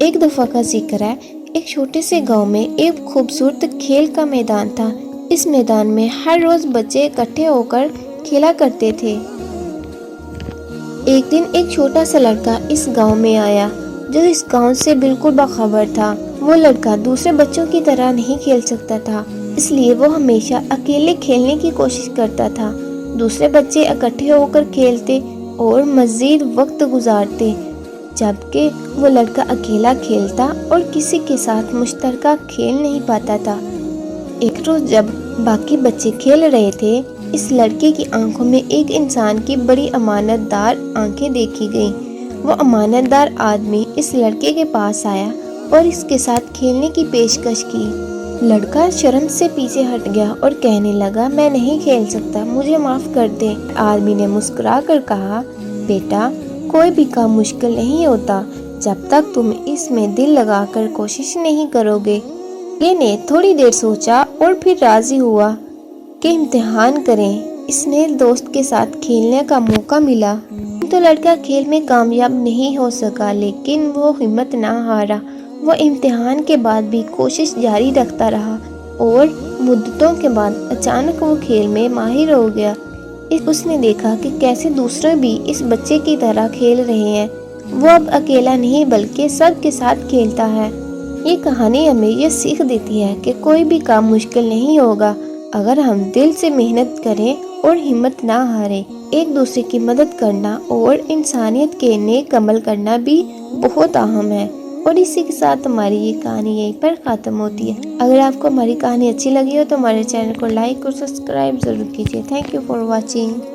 ایک دفعہ کا ذکر ہے، ایک چھوٹے سے گاؤں میں ایک خوبصورت کھیل کا میدان تھا۔ اس میدان میں ہر روز بچے اکٹھے ہو کر کھیلا کرتے تھے۔ ایک دن ایک چھوٹا سا لڑکا اس گاؤں میں آیا جو اس گاؤں سے بالکل باخبر تھا۔ وہ لڑکا دوسرے بچوں کی طرح نہیں کھیل سکتا تھا، اس لیے وہ ہمیشہ اکیلے کھیلنے کی کوشش کرتا تھا۔ دوسرے بچے اکٹھے ہو کر کھیلتے اور مزید وقت گزارتے، جبکہ وہ لڑکا اکیلا کھیلتا اور کسی کے ساتھ مشترکہ کھیل نہیں پاتا تھا۔ ایک روز جب باقی بچے کھیل رہے تھے، اس لڑکے کی آنکھوں میں ایک انسان کی بڑی امانت دار آنکھیں دیکھی گئیں۔ وہ امانت دار آدمی اس لڑکے کے پاس آیا اور اس کے ساتھ کھیلنے کی پیشکش کی۔ لڑکا شرم سے پیچھے ہٹ گیا اور کہنے لگا، میں نہیں کھیل سکتا، مجھے معاف کر دے۔ آدمی نے مسکرا کر کہا، بیٹا، کوئی بھی کام مشکل نہیں ہوتا جب تک تم اس میں دل لگا کر کوشش نہیں کرو گے۔ یہ نے تھوڑی دیر سوچا اور پھر راضی ہوا کہ امتحان کریں۔ اس نے دوست کے ساتھ کھیلنے کا موقع ملا تو لڑکا کھیل میں کامیاب نہیں ہو سکا، لیکن وہ ہمت نہ ہارا۔ وہ امتحان کے بعد بھی کوشش جاری رکھتا رہا اور مدتوں کے بعد اچانک وہ کھیل میں ماہر ہو گیا۔ اس نے دیکھا کہ کیسے دوسرے بھی اس بچے کی طرح کھیل رہے ہیں۔ وہ اب اکیلا نہیں بلکہ سب کے ساتھ کھیلتا ہے۔ یہ کہانی ہمیں یہ سیکھ دیتی ہے کہ کوئی بھی کام مشکل نہیں ہوگا اگر ہم دل سے محنت کریں اور ہمت نہ ہاریں۔ ایک دوسرے کی مدد کرنا اور انسانیت کے نیک عمل کرنا بھی بہت اہم ہے۔ اور اسی کے ساتھ ہماری یہ کہانی یہیں پر ختم ہوتی ہے۔ اگر آپ کو ہماری کہانی اچھی لگی ہو تو ہمارے چینل کو لائک اور سبسکرائب ضرور کیجیے۔ Thank you for watching.